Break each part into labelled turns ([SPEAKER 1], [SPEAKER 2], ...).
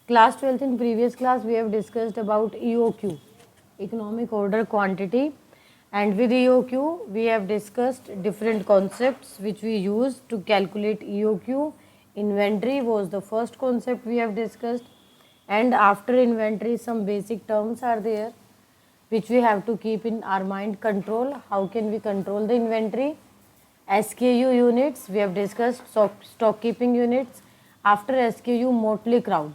[SPEAKER 1] Class 12th, in previous class we have discussed about EOQ, economic order quantity, and with EOQ we have discussed different concepts which we use to calculate EOQ. Inventory was the first concept we have discussed, and after inventory some basic terms are there which we have to keep in our mind. Control, how can we control the inventory? SKU units, we have discussed stock keeping units. After SKU, motley crowd.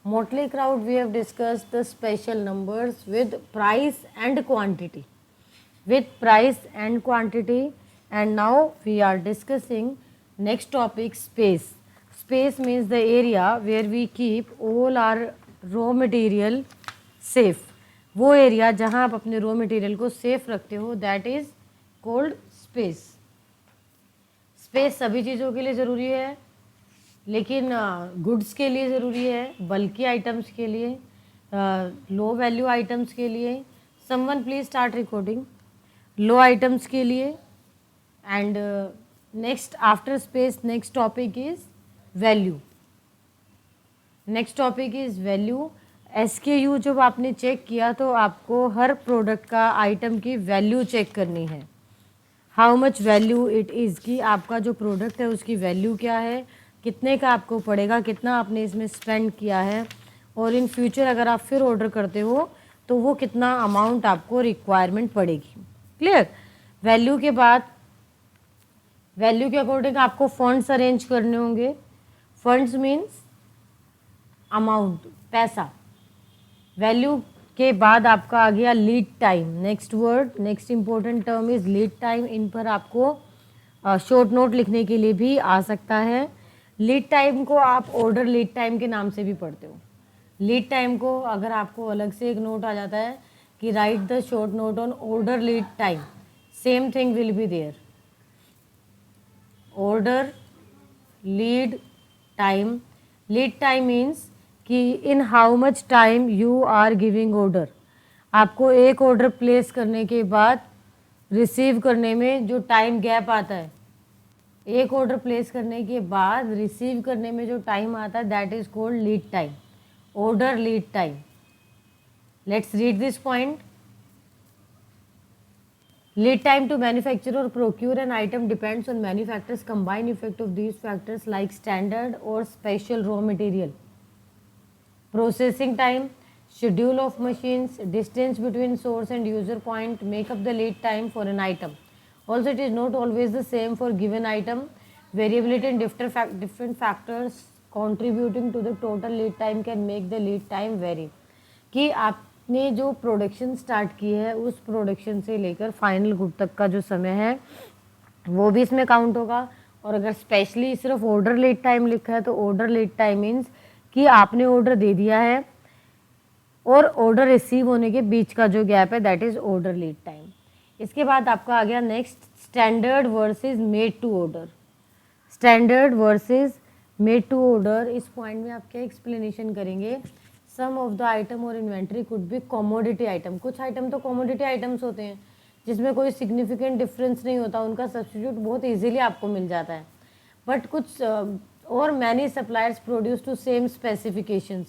[SPEAKER 1] Motley crowd, we have discussed the special numbers with price and quantity. With price and quantity, and now we are discussing next topic, space. Space means the area where we keep all our raw material safe. वो area जहाँ आप अपने raw material को safe रखते हो, that is cold space. Space सभी चीज़ों के लिए ज़रूरी है, लेकिन गुड्स के लिए ज़रूरी है, बल्कि आइटम्स के लिए, लो वैल्यू आइटम्स के लिए. Someone please start recording. Low items के लिए. And next after space next topic is value. Next topic is value. SKU जब आपने चेक किया तो आपको हर प्रोडक्ट का आइटम की वैल्यू चेक करनी है. How much value it is, कि आपका जो प्रोडक्ट है उसकी वैल्यू क्या है, कितने का आपको पड़ेगा, कितना आपने इसमें स्पेंड किया है, और इन फ्यूचर अगर आप फिर ऑर्डर करते हो तो वो कितना अमाउंट आपको रिक्वायरमेंट पड़ेगी. क्लियर. वैल्यू के बाद वैल्यू के अकॉर्डिंग आपको फंड्स अरेंज करने होंगे. फंड्स मीन्स अमाउंट, पैसा. वैल्यू के बाद आपका आ गया lead time. Next word, next important term is lead time. इन पर आपको शॉर्ट नोट लिखने के लिए भी आ सकता है. लीड टाइम को आप ऑर्डर लीड टाइम के नाम से भी पढ़ते हो. लीड टाइम को अगर आपको अलग से एक नोट आ जाता है कि right the short note on order lead time, same thing will be there. Order lead time. Lead time means कि in how much time you are giving order. आपको एक ऑर्डर प्लेस करने के बाद रिसीव करने में जो टाइम गैप आता है, एक ऑर्डर प्लेस करने के बाद रिसीव करने में जो टाइम आता है, that is called lead time. Order lead time. Let's read this point. Lead time to manufacture or procure an item depends on many factors. Combined effect of these factors like standard or special raw material, processing time, schedule of machines, distance between source and user point make up the lead time for an item. Also, it is not always the same for given item. Variability in different factors contributing to the total lead time can make the lead time vary. कि आपने जो production start की है उस production से लेकर final good तक का जो समय है वो भी इसमें काउंट होगा. और अगर स्पेशली सिर्फ ऑर्डर लीड टाइम लिखा है तो ऑर्डर लीड टाइम मीन्स कि आपने ऑर्डर दे दिया है और ऑर्डर रिसीव होने के बीच का जो गैप है, that is order lead time. इसके बाद आपका आ गया next, standard versus made to order. Standard versus made to order. इस पॉइंट में आप क्या एक्सप्लेनेशन करेंगे. सम ऑफ द आइटम और inventory could be commodity item. कुछ आइटम तो कॉमोडिटी आइटम्स होते हैं जिसमें कोई सिग्निफिकेंट डिफरेंस नहीं होता, उनका सब्स्टिट्यूट बहुत इजीली आपको मिल जाता है. बट कुछ और many suppliers produce to same specifications,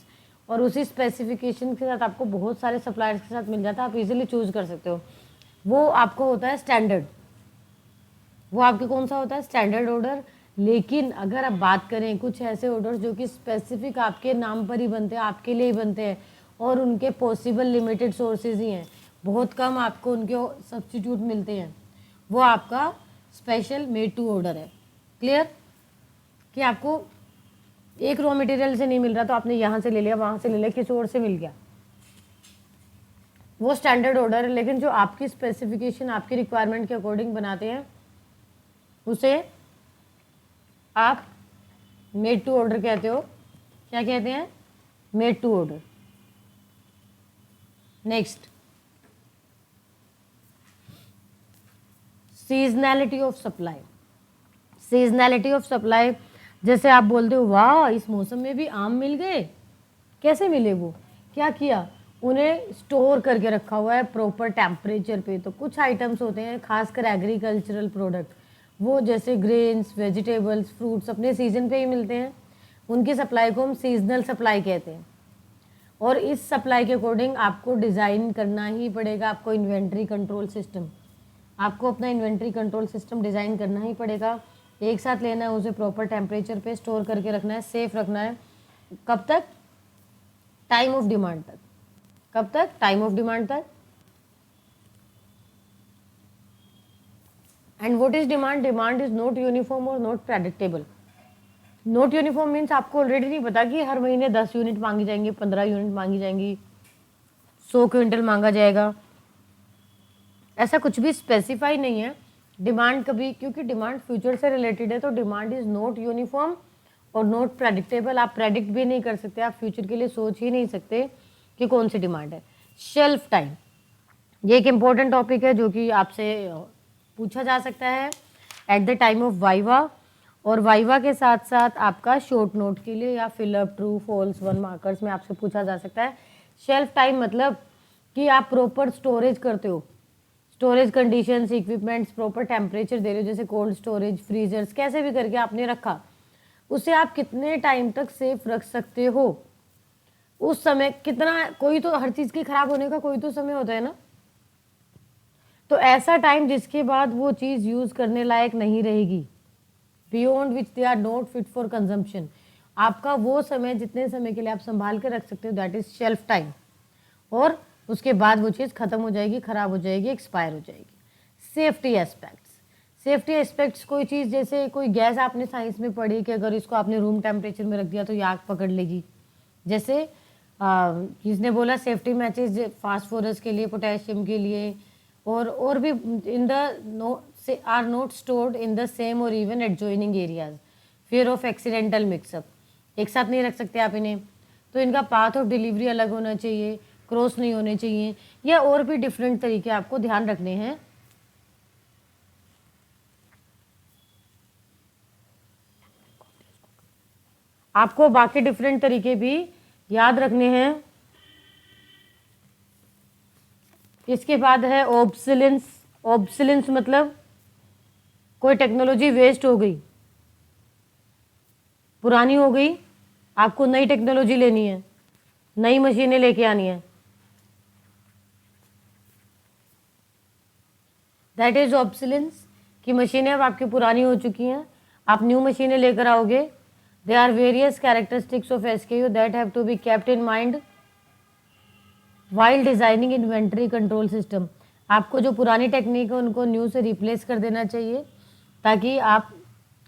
[SPEAKER 1] और उसी स्पेसिफिकेशन के साथ आपको बहुत सारे सप्लायर्स के साथ मिल जाता है, आप इजीली चूज कर सकते हो. वो आपको होता है स्टैंडर्ड. वो आपके कौन सा होता है, स्टैंडर्ड ऑर्डर. लेकिन अगर आप बात करें कुछ ऐसे ऑर्डर्स जो कि स्पेसिफिक आपके नाम पर ही बनते हैं, आपके लिए ही बनते हैं, और उनके पॉसिबल लिमिटेड सोर्सेज ही हैं, बहुत कम आपको उनके सब्स्टिट्यूट मिलते हैं, वो आपका स्पेशल मेड टू ऑर्डर है. क्लियर. कि आपको एक रॉ मटेरियल से नहीं मिल रहा तो आपने यहाँ से ले लिया, वहाँ से ले लिया, किसी और से मिल गया, वो स्टैंडर्ड ऑर्डर है. लेकिन जो आपकी स्पेसिफिकेशन आपकी रिक्वायरमेंट के अकॉर्डिंग बनाते हैं उसे आप मेड टू ऑर्डर कहते हो. क्या कहते हैं, made to order. Next, seasonality of supply. Seasonality of supply, जैसे आप बोलते हो वाह इस मौसम में भी आम मिल गए. कैसे मिले, वो क्या किया, उन्हें स्टोर करके रखा हुआ है प्रॉपर टेम्परेचर पे. तो कुछ आइटम्स होते हैं खासकर एग्रीकल्चरल प्रोडक्ट, वो जैसे ग्रेन्स, वेजिटेबल्स, फ्रूट्स अपने सीजन पे ही मिलते हैं, उनकी सप्लाई को हम सीजनल सप्लाई कहते हैं. और इस सप्लाई के अकॉर्डिंग आपको डिज़ाइन करना ही पड़ेगा आपको इन्वेंट्री कंट्रोल सिस्टम। आपको अपना इन्वेंट्री कंट्रोल सिस्टम डिज़ाइन करना ही पड़ेगा। एक साथ लेना है, उसे प्रॉपर टेम्परेचर पे स्टोर करके रखना है, सेफ रखना है। कब तक? टाइम ऑफ डिमांड तक। कब तक? टाइम ऑफ डिमांड तक। And what is demand? Demand is not uniform और not predictable. Not uniform means आपको ऑलरेडी नहीं पता कि हर महीने 10 यूनिट मांगी जाएंगी, 15 यूनिट मांगी जाएंगी, 100 क्विंटल मांगा जाएगा, ऐसा कुछ भी स्पेसिफाई नहीं है। डिमांड कभी, क्योंकि डिमांड फ्यूचर से रिलेटेड है, तो डिमांड इज नॉट यूनिफॉर्म और नॉट प्रेडिक्टेबल। आप प्रेडिक्ट भी नहीं कर सकते, आप फ्यूचर के लिए सोच ही नहीं सकते कि कौन सी डिमांड है। शेल्फ टाइम, ये एक इम्पॉर्टेंट टॉपिक है जो कि आपसे पूछा जा सकता है at the time of viva, और वाइवा के साथ साथ आपका शॉर्ट नोट के लिए या फिलअप, ट्रू, फॉल्स, 1 मार्कर्स में आपसे पूछा जा सकता है। शेल्फ टाइम मतलब कि आप प्रॉपर स्टोरेज करते हो, storage conditions, equipments, proper temperature दे रहे हो, जैसे कोल्ड स्टोरेज, फ्रीजर्स, कैसे भी करके आपने रखा, उसे आप कितने टाइम तक सेफ रख सकते हो, उस समय कितना, कोई तो हर चीज़ के खराब होने का कोई तो समय होता है ना, तो ऐसा टाइम जिसके बाद वो चीज़ यूज़ करने लायक नहीं रहेगी, beyond which they are not fit for consumption. आपका वो समय, जितने समय के लिए आप संभाल के रख सकते हो, दैट इज शेल्फ टाइम, और उसके बाद वो चीज़ खत्म हो जाएगी, खराब हो जाएगी, एक्सपायर हो जाएगी। सेफ्टी एस्पेक्ट्स, सेफ्टी एस्पेक्ट्स, कोई चीज़ जैसे कोई गैस आपने साइंस में पढ़ी कि अगर इसको आपने रूम टेम्परेचर में रख दिया तो ये आग पकड़ लेगी, जैसे किसने बोला सेफ्टी मैचेज फास्फोरस के लिए, पोटेशियम के लिए, और भी in the are not stored in the same or even adjoining areas, fear of accidental mixup, एक साथ नहीं रख सकते आप इन्हें, तो इनका पाथ ऑफ डिलीवरी अलग होना चाहिए, क्रॉस नहीं होने चाहिए, या और भी डिफरेंट तरीके आपको ध्यान रखने हैं। आपको बाकी डिफरेंट तरीके भी याद रखने हैं। इसके बाद है ऑब्सोलेंस। ऑब्सोलेंस मतलब कोई टेक्नोलॉजी वेस्ट हो गई, पुरानी हो गई, आपको नई टेक्नोलॉजी लेनी है, नई मशीनें लेके आनी है, दैट इज ऑब्सोलेंस। कि मशीनें अब आपकी पुरानी हो चुकी हैं, आप न्यू मशीनें लेकर आओगे। They are various characteristics of SKU that have to be kept in mind while designing inventory control system. आपको जो पुरानी टेक्निक है उनको न्यू से रिप्लेस कर देना चाहिए, ताकि आप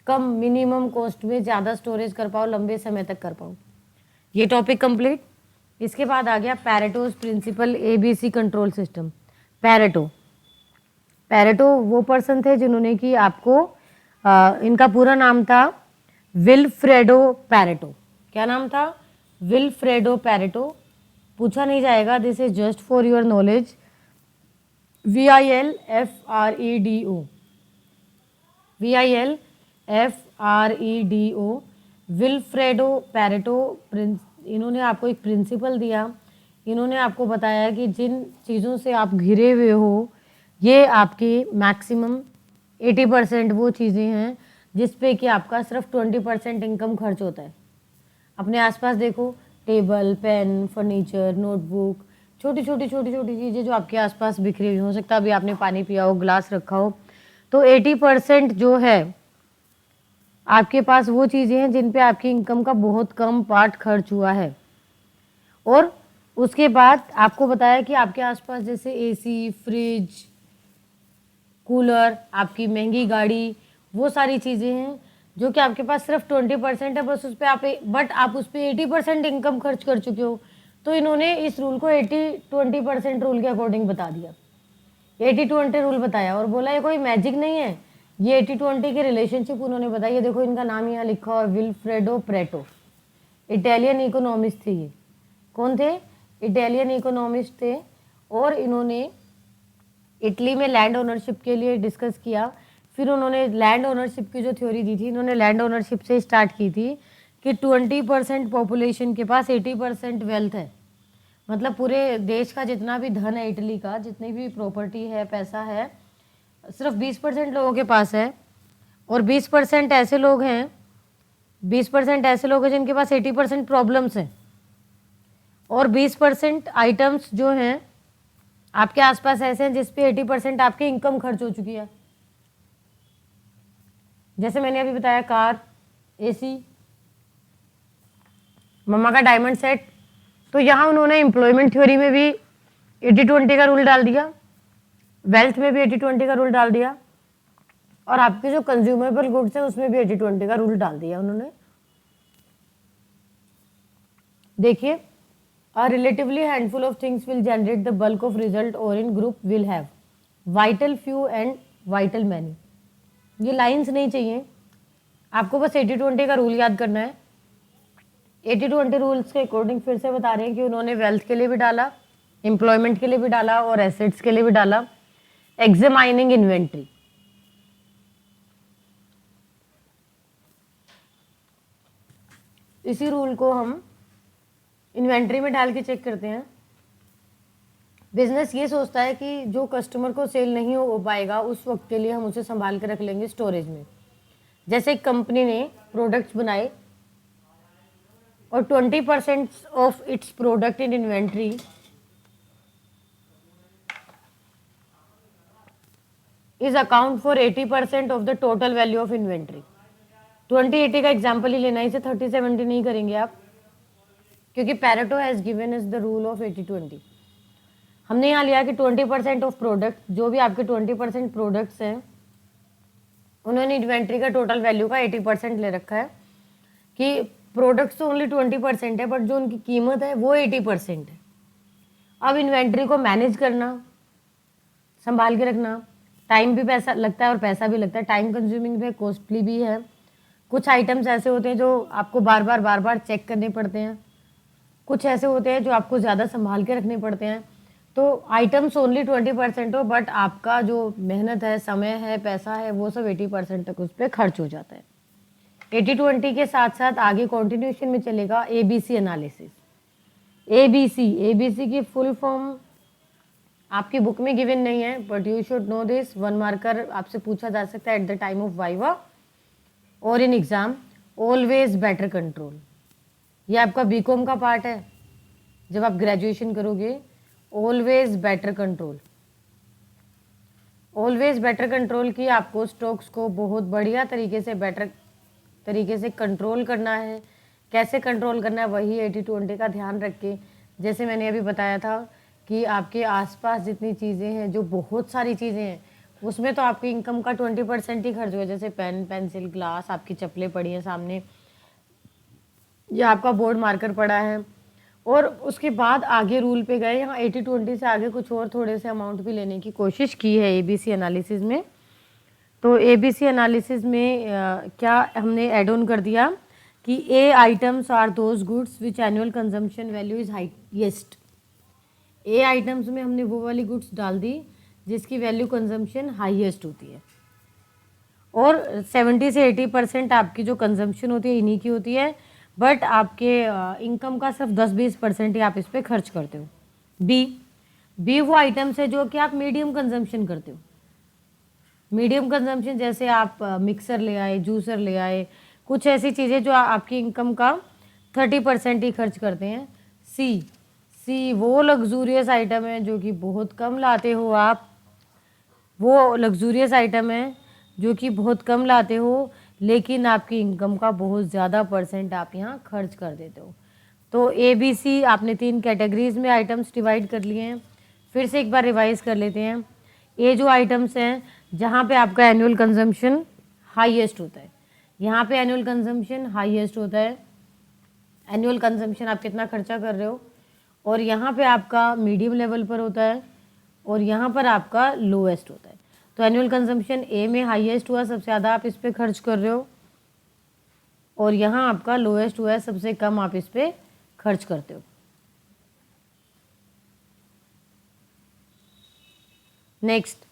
[SPEAKER 1] कम मिनिमम कॉस्ट में ज़्यादा स्टोरेज कर पाओ, लंबे समय तक कर पाओ। ये टॉपिक कंप्लीट। इसके बाद आ गया Pareto's principle ABC control system. Pareto वो पर्सन थे जिन्होंने कि आपको इनका पूरा नाम था विल्फ्रेडो पैरेटो। क्या नाम था? Vilfredo Pareto. पूछा नहीं जाएगा, this is just for your knowledge. VILFREDO, VILFREDO, Vilfredo Pareto. इन्होंने आपको एक प्रिंसिपल दिया, इन्होंने आपको बताया कि जिन चीज़ों से आप घिरे हुए हो, ये आपकी मैक्सिमम 80% वो चीज़ें हैं जिस पे कि आपका सिर्फ 20% इनकम खर्च होता है। अपने आसपास देखो, टेबल, पेन, फर्नीचर, नोटबुक, छोटी छोटी चीज़ें जो आपके आसपास बिखरी हुई हो सकता है, अभी आपने पानी पिया हो, ग्लास रखा हो, तो 80% जो है आपके पास वो चीज़ें हैं जिन पे आपकी इनकम का बहुत कम पार्ट खर्च हुआ है। और उसके बाद आपको बताया कि आपके आसपास जैसे एसी, फ्रिज, कूलर, आपकी महंगी गाड़ी, वो सारी चीज़ें हैं जो कि आपके पास सिर्फ 20% है, बस उस पर आप उस पर 80% इनकम खर्च कर चुके हो। तो इन्होंने इस रूल को 80-20% रूल के अकॉर्डिंग बता दिया, 80-20 रूल बताया, और बोला ये कोई मैजिक नहीं है, ये 80-20 की रिलेशनशिप उन्होंने बताई। ये देखो इनका नाम यहाँ लिखा हुआ है, विल्फ्रेडो पैरेटो, इटालियन इकोनॉमिस्ट थे ये। कौन थे? इटालियन इकोनॉमिस्ट थे, और इन्होंने इटली में लैंड ओनरशिप के लिए डिस्कस किया। फिर उन्होंने लैंड ओनरशिप की जो थ्योरी दी थी, इन्होंने लैंड ओनरशिप से स्टार्ट की थी कि 20% पॉपुलेशन के पास 80% वेल्थ है। मतलब पूरे देश का जितना भी धन है, इटली का जितनी भी प्रॉपर्टी है, पैसा है, सिर्फ 20% लोगों के पास है, और 20% ऐसे लोग हैं जिनके पास 80% प्रॉब्लम्स हैं। और 20% आइटम्स जो हैं आपके आसपास ऐसे हैं जिस पे 80% आपकी इनकम खर्च हो चुकी है। जैसे मैंने अभी बताया, कार, एसी, मम्मा का डायमंड सेट। तो यहाँ उन्होंने एम्प्लॉयमेंट थ्योरी में भी 80-20 का रूल डाल दिया, वेल्थ में भी 80-20 का रूल डाल दिया, और आपके जो कंज्यूमेबल गुड्स है उसमें भी 80-20 का रूल डाल दिया उन्होंने। देखिए, a relatively handful of things will generate the bulk of result or in group will have vital few and vital many। ये लाइंस नहीं चाहिए, आपको बस 80-20 का रूल याद करना है। 80-20 रूल्स के अकॉर्डिंग फिर से बता रहे हैं कि उन्होंने वेल्थ के लिए भी डाला, एम्प्लॉयमेंट के लिए भी डाला और एसेट्स के लिए भी डाला। एग्जामाइनिंग इन्वेंट्री, इसी रूल को हम इन्वेंट्री में डाल के चेक करते हैं। बिजनेस ये सोचता है कि जो कस्टमर को सेल नहीं हो पाएगा उस वक्त के लिए हम उसे संभाल के रख लेंगे स्टोरेज में। जैसे एक कंपनी ने प्रोडक्ट्स बनाए और 20% of its product in inventory is account for 80% of the total value of inventory. 20-80 का एग्जाम्पल ही लेना, इसे 30-70 नहीं करेंगे आप, क्योंकि Pareto has given is the rule of 80-20। हमने यहाँ लिया कि 20% ऑफ प्रोडक्ट, जो भी आपके 20% प्रोडक्ट्स हैं उन्होंने इन्वेंट्री का टोटल वैल्यू का 80% ले रखा है, कि प्रोडक्ट्स तो ओनली 20% है बट जो उनकी कीमत है वो 80% है। अब इन्वेंट्री को मैनेज करना, संभाल के रखना, टाइम भी पैसा लगता है और पैसा भी लगता है, टाइम कंज्यूमिंग भी, कॉस्टली भी है। कुछ आइटम्स ऐसे होते हैं जो आपको बार बार चेक करने पड़ते हैं, कुछ ऐसे होते हैं जो आपको ज़्यादा संभाल के रखने पड़ते हैं। तो आइटम्स ओनली 20% हो बट आपका जो मेहनत है, समय है, पैसा है, वो सब 80% तक उस पर खर्च हो जाता है। 80-20 के साथ साथ आगे कॉन्टिन्यूशन में चलेगा ABC एनालिसिस। ABC की फुल फॉर्म आपकी बुक में गिवन नहीं है but you should know this, 1 marker आपसे पूछा जा सकता है at the time of viva और in exam. Always better control, ये आपका बीकॉम का पार्ट है जब आप ग्रेजुएशन करोगे। Always better control, always better control की आपको स्टॉक्स को बहुत बढ़िया तरीके से, बेटर तरीके से कंट्रोल करना है। कैसे कंट्रोल करना है, वही 80-20 का ध्यान रख के, जैसे मैंने अभी बताया था कि आपके आसपास जितनी चीज़ें हैं, जो बहुत सारी चीज़ें हैं, उसमें तो आपकी इनकम का 20% ही खर्च हुआ। जैसे पेन, पेंसिल, ग्लास, आपकी चप्पलें पड़ी हैं सामने, या आपका बोर्ड मार्कर पड़ा है। और उसके बाद आगे रूल पे गए, यहाँ 80-20 से आगे कुछ और थोड़े से अमाउंट भी लेने की कोशिश की है ABC एनालिसिस में। तो ABC एनालिसिस में क्या हमने एड ऑन कर दिया कि A items are those goods which annual consumption value is highest. A items में हमने वो वाली गुड्स डाल दी जिसकी वैल्यू कंजम्पशन हाईएस्ट होती है, और 70 से 80% आपकी जो कंजम्पशन होती है इन्हीं की होती है, बट आपके इनकम का सिर्फ 10-20% ही आप इस पर खर्च करते हो। बी वो आइटम्स है जो कि आप मीडियम कंजम्पशन करते हो। मीडियम कंजम्पशन जैसे आप मिक्सर ले आए, जूसर ले आए, कुछ ऐसी चीज़ें जो आपकी इनकम का 30% ही खर्च करते हैं। सी वो लग्जूरियस आइटम है जो कि बहुत कम लाते हो आप, वो लग्जूरियस आइटम है जो कि बहुत कम लाते हो लेकिन आपकी इनकम का बहुत ज़्यादा परसेंट आप यहाँ खर्च कर देते हो। तो ABC आपने 3 कैटेगरीज में आइटम्स डिवाइड कर लिए हैं। फिर से एक बार रिवाइज कर लेते हैं। ये जो आइटम्स हैं जहाँ पे आपका एनुअल कंजम्पशन हाईएस्ट होता है, यहाँ पे एनुअल कंजम्पशन हाईएस्ट होता है, एनुअल कंजम्पशन आप कितना खर्चा कर रहे हो, और यहाँ पे आपका मीडियम लेवल पर होता है, और यहाँ पर आपका लोएस्ट होता है। तो एनुअल कंजम्पशन A में हाईएस्ट हुआ, सबसे ज़्यादा आप इस पर खर्च कर रहे हो, और यहाँ आपका लोएस्ट हुआ है, सबसे कम आप इस पर खर्च करते हो। Next,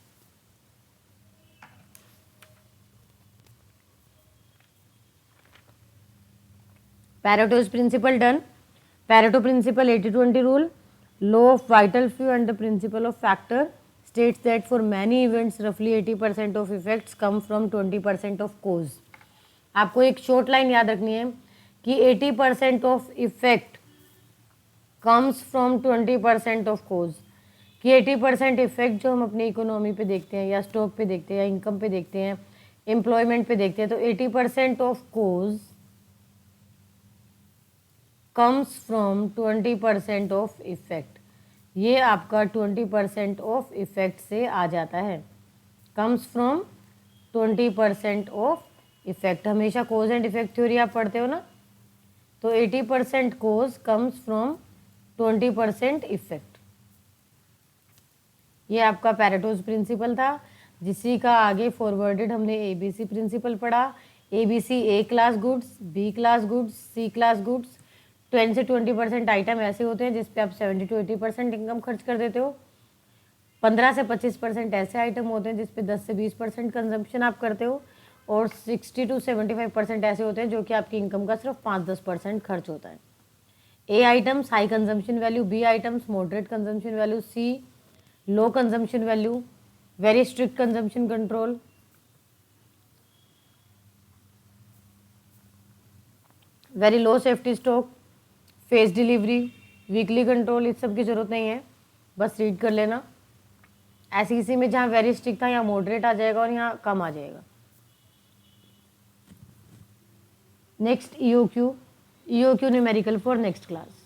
[SPEAKER 1] Pareto's principle done. Pareto principle, 80-20 rule, law of vital few and the principle of factor states that for many events roughly 80% of effects come from 20% of cause। आपको एक शॉर्ट लाइन याद रखनी है कि 80% of effect comes from 20% of cause, कि 80% effect जो हम अपनी इकोनॉमी पे देखते हैं या स्टॉक पे देखते हैं या इनकम पे देखते हैं, एम्प्लॉयमेंट पे देखते हैं, तो 80% of cause comes from 20% of effect. ये आपका 20% ऑफ इफेक्ट से आ जाता है, कम्स फ्रॉम 20% ऑफ इफेक्ट। हमेशा कोज एंड इफेक्ट थ्योरी आप पढ़ते हो ना, तो 80% कोज कम्स फ्रॉम 20% इफेक्ट। ये आपका पैरेटोज प्रिंसिपल था, जिसी का आगे फॉरवर्डेड हमने एबीसी प्रिंसिपल पढ़ा। ABC A class goods, B class goods, C class goods. 10 से 20% आइटम ऐसे होते हैं जिस पे आप 70 to 80% इनकम खर्च कर देते हो। 15 से 25% ऐसे आइटम होते हैं जिस पे 10 से 20% कंजम्पशन आप करते हो, और 60 to 75% ऐसे होते हैं जो कि आपकी इनकम का सिर्फ 5-10% खर्च होता है। A items high consumption value, B items moderate consumption value, C low consumption value, very strict consumption control, very low safety stock, phase delivery, weekly control. इस सब की जरूरत नहीं है, बस रीड कर लेना। ऐसी इसी में जहाँ वेरी स्ट्रिक्ट था यहाँ मॉडरेट आ जाएगा और यहाँ कम आ जाएगा। Next EOQ, EOQ numerical for next class.